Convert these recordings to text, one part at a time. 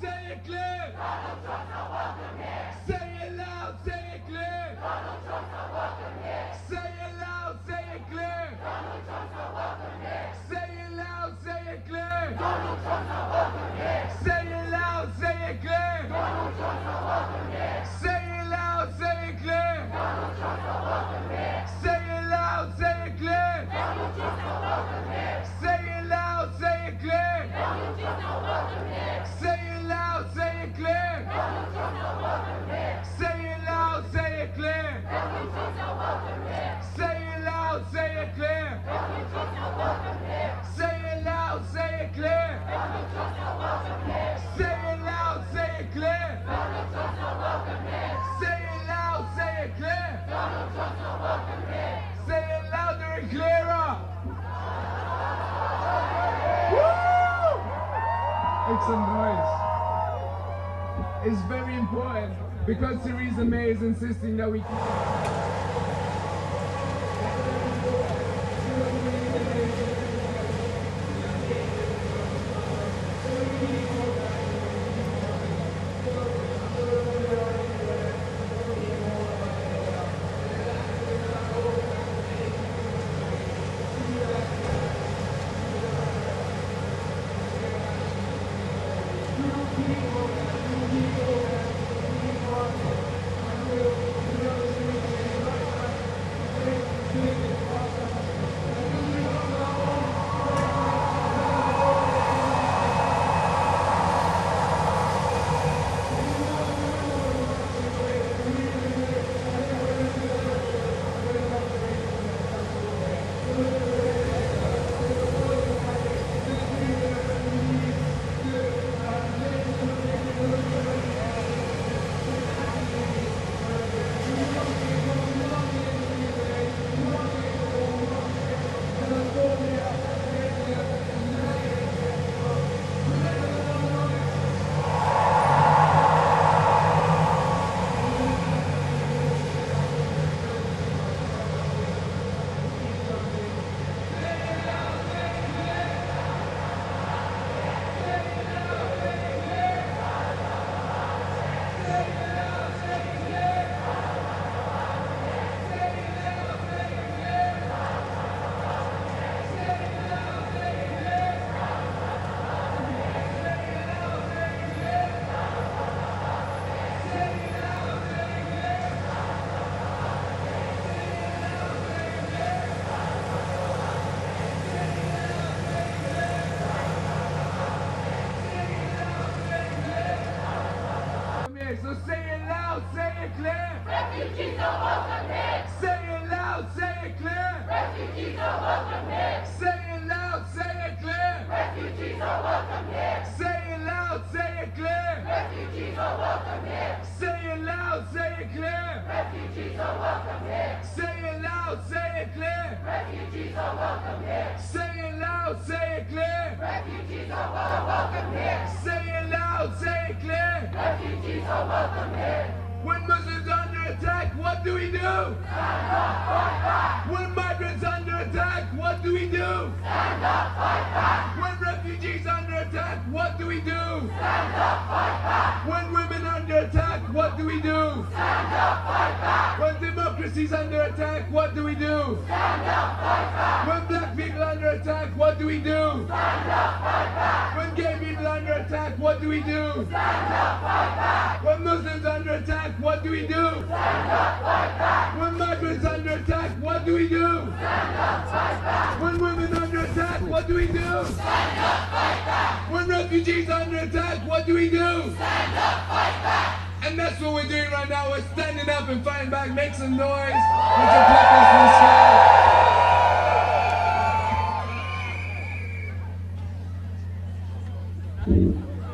say it clear. Donald Trump's not welcome here. Say it loud, say it clear. Donald Trump's not welcome here. Say it loud, say it clear. Donald Trump's not welcome here. Say it loud, say it clear. Donald Trump's not welcome here. Say it loud, say it clear. Donald Trump's not welcome here. Say it loud, say it clear. Donald Trump's not welcome here. Say it loud, say it clear. Donald Trump's not welcome here. Say it loud, say it clear. Donald Trump's not welcome here. Say it loud, say it clear. Donald Trump's not welcome here. Say it loud, say it clear. Donald Trump's not welcome here. Say it loud, say it clear. Donald Trump's not welcome here. Say it loud, say it clear. Donald Trump's not welcome here. Say it loud, say it clear. Donald Trump's not welcome here. Say it loud, say it clear. Donald Trump's not welcome here. Say it louder and clearer. Woo! Make some noise. It's very important because Theresa May is insisting that we So say it loud, say it clear. Refugees are welcome here. Say it loud, say it clear. Refugees are welcome here. Say it loud, say it clear. Refugees are welcome here. Say it loud, say it clear. Refugees are welcome here. Say it loud, say it clear. Refugees are welcome here. Say it loud, say it clear. Refugees are welcome here. Say it loud, say it clear. Refugees are welcome here. Say it loud, say it clear. Refugees are welcome here. When Muslims are under attack, what do we do? Stand up, fight back. When migrants are under attack, what do we do? Stand up, fight back. When refugees are under attack, what do we do? Stand up, fight back. When women are under attack, what do we do? Stand up, fight back. When democracy is under attack, what do we do? Stand up, fight back. When black people are under attack, what do we do? Stand up, fight back. When gay people are under attack, what do we do? Stand up, fight back. When Muslims are under attack, what do we do? Stand up, fight back. When migrants are under attack, what do we do? Stand up, fight back. When women are under attack, what do we do? Stand up, fight back. When refugees are under attack, what do we do? Stand up, fight back. And that's what we're doing right now. We're standing up and fighting back. Make some noise. Let's attack us this show.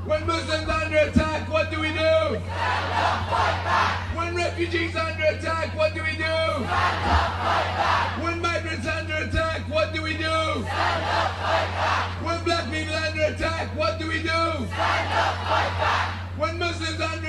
When Muslims are under attack, what do we do? Stand up, fight back. When refugees are under attack, what do we do? Stand up, fight back. When migrants are under attack, what do we do? Stand up, fight back. When black people are under attack, what do we do? Stand up, fight back. When Muslims are under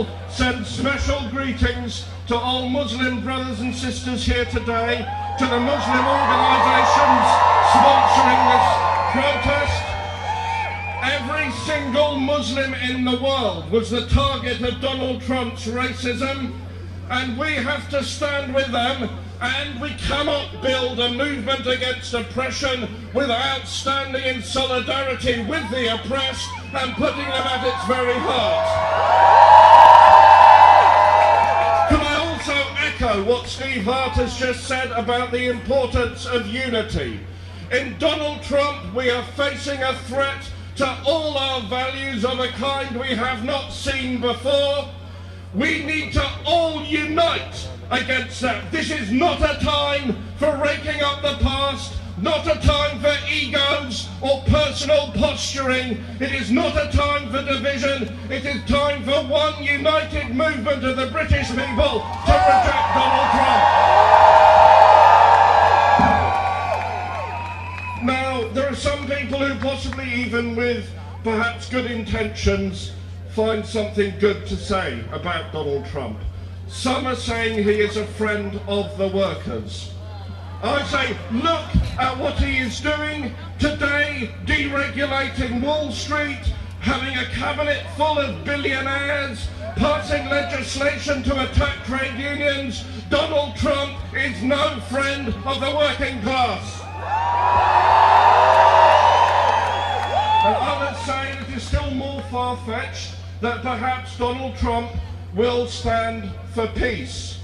people send special greetings to all Muslim brothers and sisters here today, to the Muslim organisations sponsoring this protest. Every single Muslim in the world was the target of Donald Trump's racism, and we have to stand with them, and we cannot build a movement against oppression without standing in solidarity with the oppressed and putting them at its very heart. Can I also echo what Steve Hart has just said about the importance of unity? In Donald Trump, we are facing a threat to all our values of a kind we have not seen before. We need to all unite against that. This is not a time for raking up the past, not a time for egos or personal posturing. It is not a time for division. It is time for one united movement of the British people to reject Donald Trump. Now, there are some people who possibly, even with perhaps good intentions, find something good to say about Donald Trump. Some are saying he is a friend of the workers. I say, look at what he is doing today, deregulating Wall Street, having a cabinet full of billionaires, passing legislation to attack trade unions. Donald Trump is no friend of the working class. And others say it is still more far-fetched that perhaps Donald Trump will stand for peace.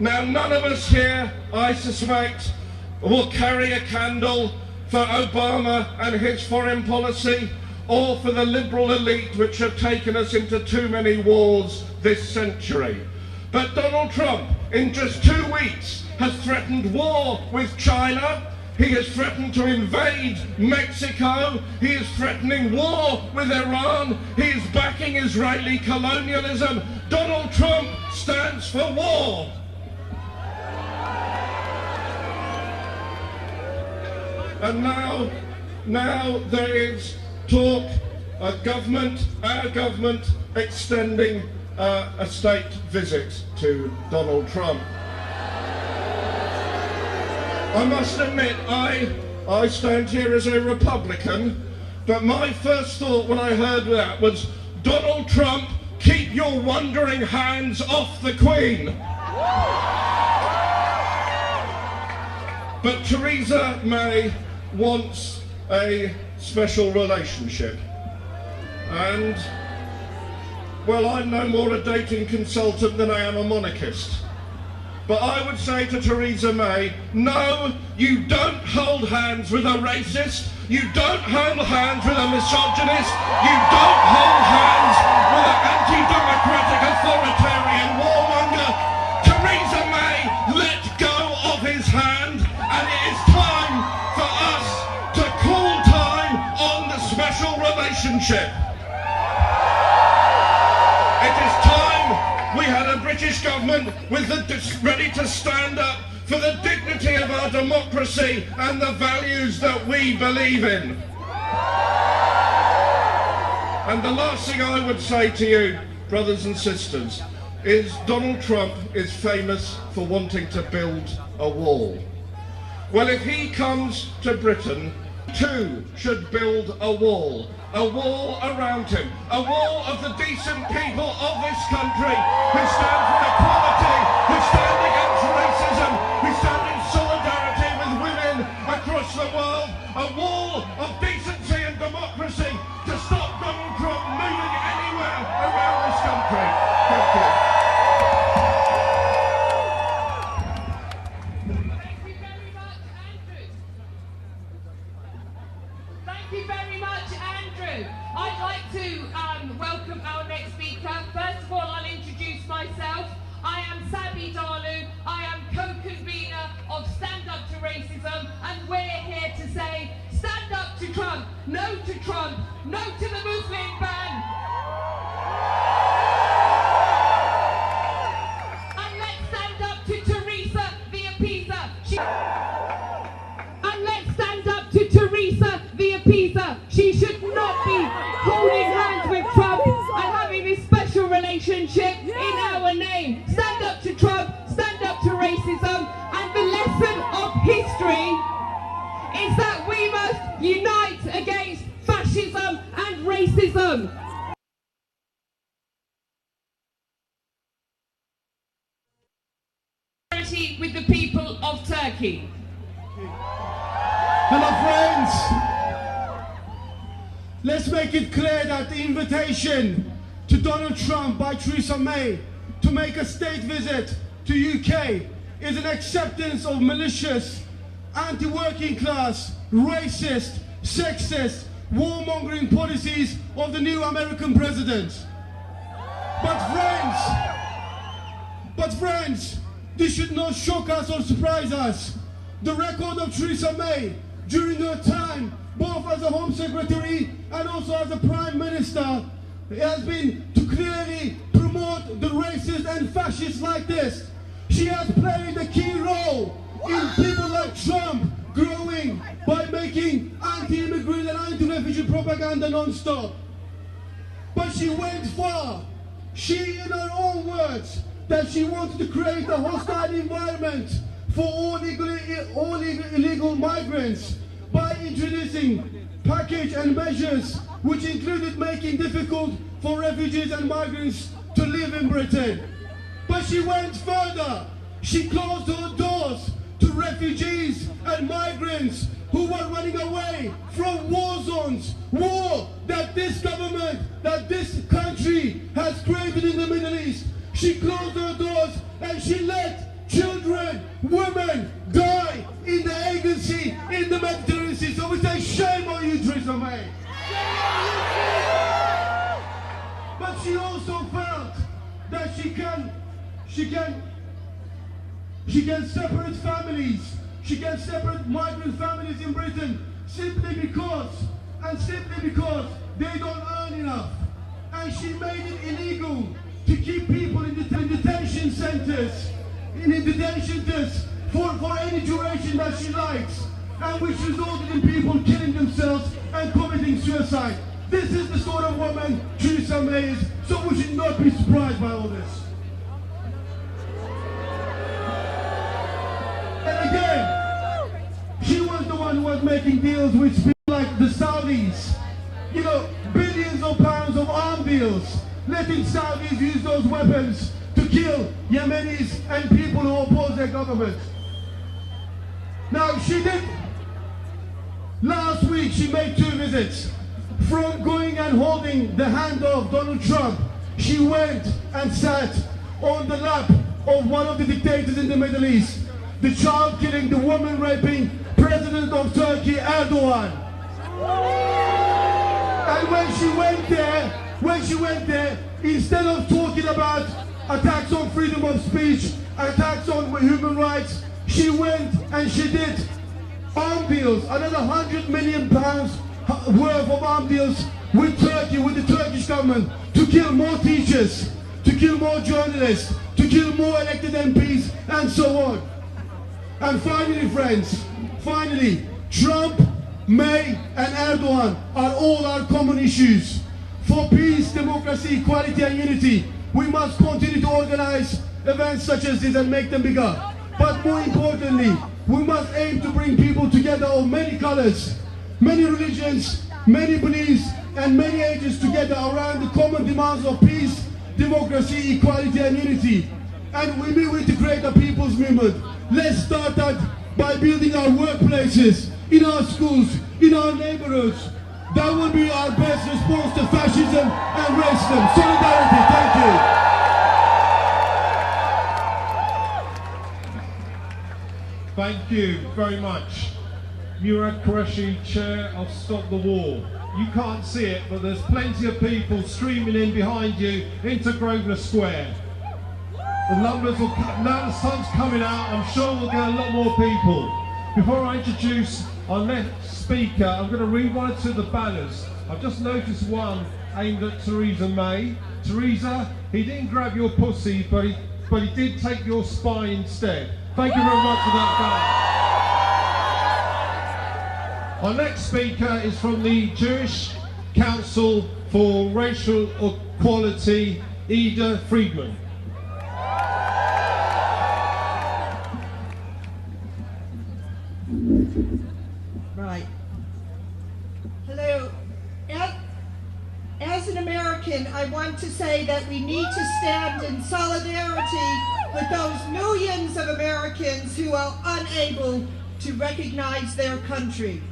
Now, none of us here, I suspect, will carry a candle for Obama and his foreign policy, or for the liberal elite which have taken us into too many wars this century. But Donald Trump, in just 2 weeks, has threatened war with China. He has threatened to invade Mexico. He is threatening war with Iran. He is backing Israeli colonialism. Donald Trump stands for war. And now there is talk, our government extending a state visit to Donald Trump. I must admit, I stand here as a Republican, but my first thought when I heard that was, Donald Trump, keep your wandering hands off the Queen. But Theresa May wants a special relationship. And, well, I'm no more a dating consultant than I am a monarchist. But I would say to Theresa May, no, you don't hold hands with a racist, you don't hold hands with a misogynist, you don't hold hands with an anti-democratic authoritarian warmonger. Theresa May, let go of his hand, and it is time for us to call time on the special relationship. It is time we had a British government ready to stand up for the dignity of our democracy and the values that we believe in. And the last thing I would say to you, brothers and sisters, is Donald Trump is famous for wanting to build a wall. Well, if he comes to Britain, too should build a wall around him, a wall of the decent people of this country who stand for equality, who stand against racism, who stand in solidarity with women across the world, a wall of decency and democracy to stop Donald Trump moving anywhere around this country. Thank you. Thank you very much, Andrew. I'd like to welcome our next speaker. First of all, I'll introduce myself. I am Sabi Dalu. I am co-convener of Stand Up to Racism, and we're here to say, stand up to Trump, no to the Muslim ban. And let's stand up to Theresa the Appeaser. And let's stand up to Theresa the Appeaser. She should not be holding hands with Trump and having this special relationship welcome. With the people of Turkey. Hello friends, let's make it clear that the invitation to Donald Trump by Theresa May to make a state visit to UK is an acceptance of malicious, anti-working class, racist, sexist, warmongering policies of the new American president. But friends, this should not shock us or surprise us. The record of Theresa May during her time, both as a Home Secretary and also as a Prime Minister, has been to clearly promote the racist and fascists like this. She has played a key role in people like Trump growing by making anti-immigrant and anti-refugee propaganda non-stop. But she went far. She, in her own words, that she wanted to create a hostile environment for all illegal migrants by introducing package and measures which included making difficult for refugees and migrants to live in Britain. But she went further. She closed her doors to refugees and migrants who were running away from war zones, war that this government, that this country has created in the Middle East. She closed her doors and she let children, women die in the Aegean Sea, in the Mediterranean Sea. So we say shame on you, Theresa May. But she also felt that she can separate families. She can separate migrant families in Britain simply because they don't earn enough. And she made it illegal to keep people in detention centers, for any duration that she likes, and which resulted in people killing themselves and committing suicide. This is the sort of woman Theresa May is, so we should not be surprised by all this. And again, she was the one who was making deals with people like the Saudis. You know, billions of pounds of arms deals, letting Saudis use those weapons to kill Yemenis and people who oppose their government. Now she did, last week she made 2 visits. From going and holding the hand of Donald Trump, she went and sat on the lap of one of the dictators in the Middle East, the child killing, the woman raping President of Turkey, Erdogan. And when she went there, instead of talking about attacks on freedom of speech, attacks on human rights, she went and she did arm deals, another £100 million worth of arm deals with Turkey, with the Turkish government, to kill more teachers, to kill more journalists, to kill more elected MPs, and so on. And finally, friends, Trump, May, and Erdogan are all our common issues. For peace, democracy, equality, and unity, we must continue to organize events such as this and make them bigger. But more importantly, we must aim to bring people together of many colors, many religions, many beliefs, and many ages together around the common demands of peace, democracy, equality, and unity. And we need to create a people's movement. Let's start that by building our workplaces, in our schools, in our neighborhoods. That will be our best response to fascism and racism. Solidarity, thank you. Thank you very much. Murad Qureshi, Chair of Stop the War. You can't see it, but there's plenty of people streaming in behind you into Grosvenor Square. The numbers will, now the sun's coming out, I'm sure we'll get a lot more people. Before I introduce our next speaker, I'm going to read one or two of the banners. I've just noticed one aimed at Theresa May. Theresa, he didn't grab your pussy, but he did take your spine instead. Thank you very much for that banner. Our next speaker is from the Jewish Council for Racial Equality, Ida Friedman. Right. Hello. As want to say that we need to stand in solidarity with those millions of Americans who are unable to recognize their country.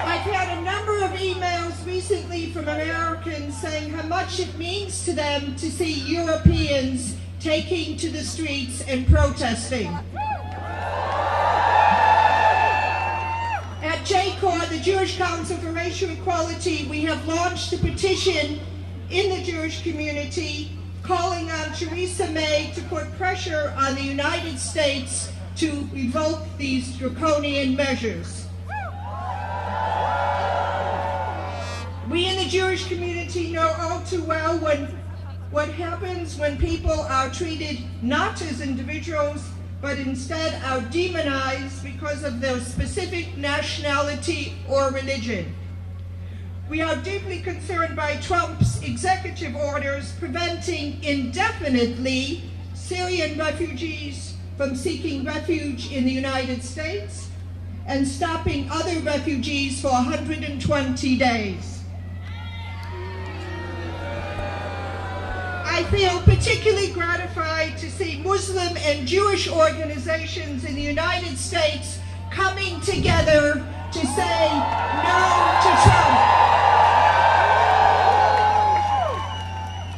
I've had a number of emails recently from Americans saying how much it means to them to see Europeans taking to the streets and protesting. At JCOR, the Jewish Council for Racial Equality, we have launched a petition in the Jewish community calling on Theresa May to put pressure on the United States to revoke these draconian measures. We in the Jewish community know all too well what happens when people are treated not as individuals, but instead are demonized because of their specific nationality or religion. We are deeply concerned by Trump's executive orders preventing indefinitely Syrian refugees from seeking refuge in the United States and stopping other refugees for 120 days. I feel particularly gratified to see Muslim and Jewish organizations in the United States coming together to say no to Trump.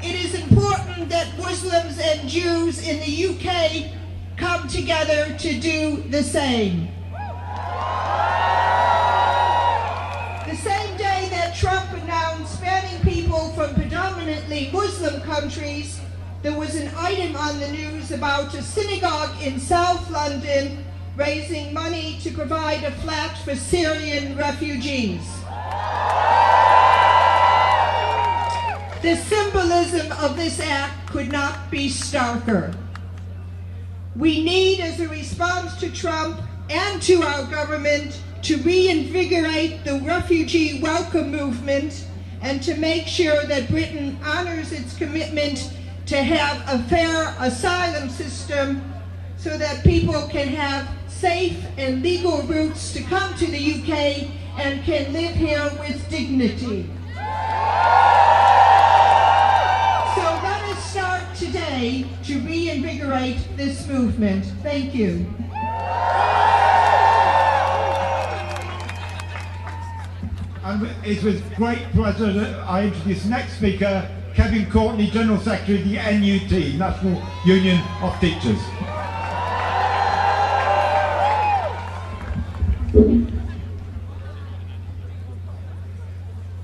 It is important that Muslims and Jews in the UK come together to do the same. The same day that Trump announced banning people from predominantly Muslim countries, there was an item on the news about a synagogue in South London raising money to provide a flat for Syrian refugees. The symbolism of this act could not be starker. We need, as a response to Trump and to our government, to reinvigorate the refugee welcome movement and to make sure that Britain honors its commitment to have a fair asylum system so that people can have safe and legal routes to come to the UK and can live here with dignity. So let us start today to reinvigorate this movement. Thank you. And it's with great pleasure that I introduce next speaker, Kevin Courtney, General Secretary of the NUT, National Union of Teachers.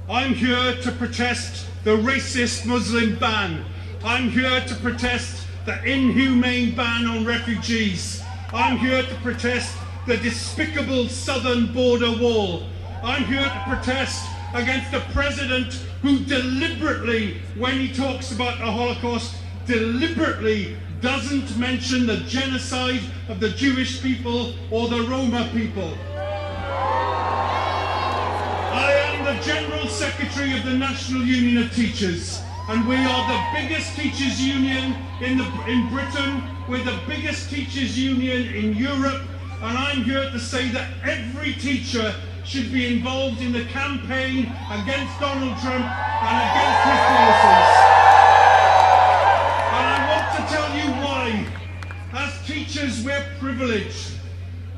I'm here to protest the racist Muslim ban. I'm here to protest the inhumane ban on refugees. I'm here to protest the despicable southern border wall. I'm here to protest against a president who deliberately, when he talks about the Holocaust, deliberately doesn't mention the genocide of the Jewish people or the Roma people. I am the General Secretary of the National Union of Teachers, and we are the biggest teachers union in Britain. We're the biggest teachers union in Europe, and I'm here to say that every teacher should be involved in the campaign against Donald Trump and against his policies. And I want to tell you why. As teachers, we're privileged.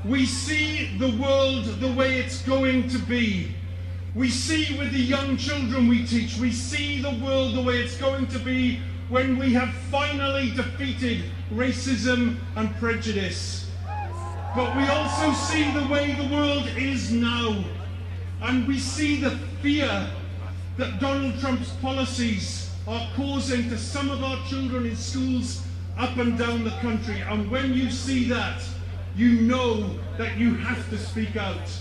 We see the world the way it's going to be. We see with the young children we teach, we see the world the way it's going to be when we have finally defeated racism and prejudice. But we also see the way the world is now. And we see the fear that Donald Trump's policies are causing to some of our children in schools up and down the country. And when you see that, you know that you have to speak out.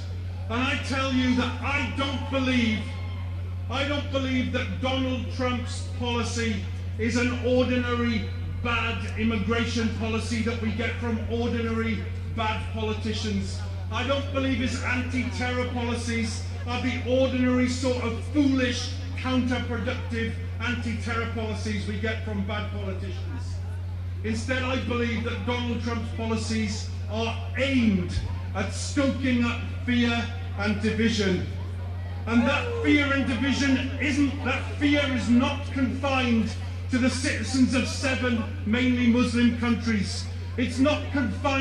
And I tell you that I don't believe that Donald Trump's policy is an ordinary bad immigration policy that we get from ordinary bad politicians. I don't believe his anti-terror policies are the ordinary sort of foolish, counterproductive anti-terror policies we get from bad politicians. Instead, I believe that Donald Trump's policies are aimed at stoking up fear and division. And that fear and division that fear is not confined to the citizens of 7 mainly Muslim countries. It's not confined